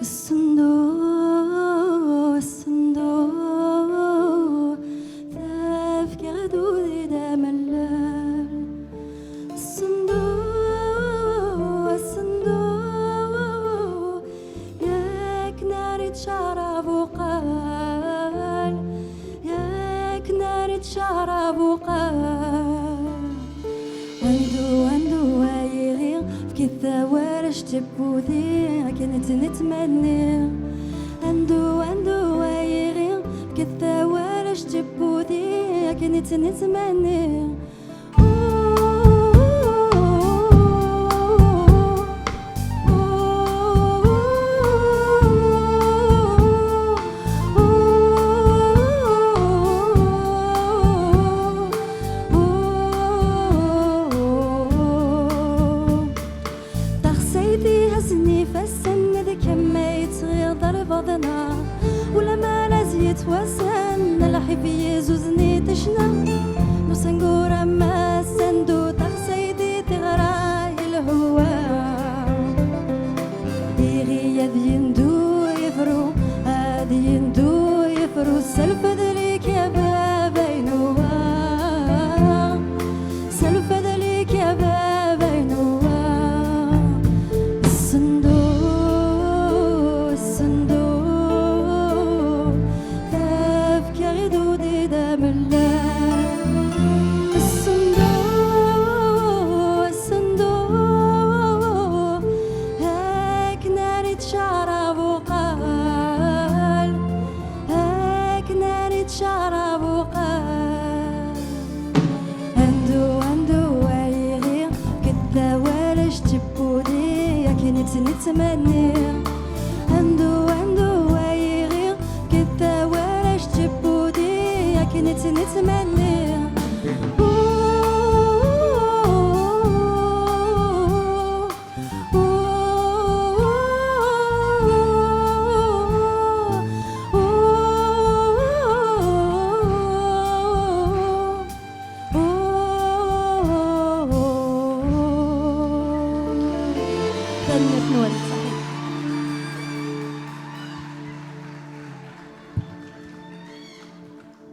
الصندوق الصندوق ثافك غدودي دا ملال. الصندوق الصندوق ياك نار تشرب وقال، ياك نار تشرب وقال. عندو يغير في كثاوارش تبوذي كنت نتمنى. عندو يغير في كثاوارش تبوذي كنت نتمنى. ولما لازيت وسن الحبي زوزني تشنا نسنقور ما سندو تخسيدي تغراي الهواء يغي يندو يفرو هادي يندو يفرو سلف ذلك يا بابا نوا سلف ذلك يا بابا نوا. شرب وقال عندو يغير كذا ورش تبودي كنت نتمنى. عندو يغير كذا ورش تبودي كنت نتمنى. Nord.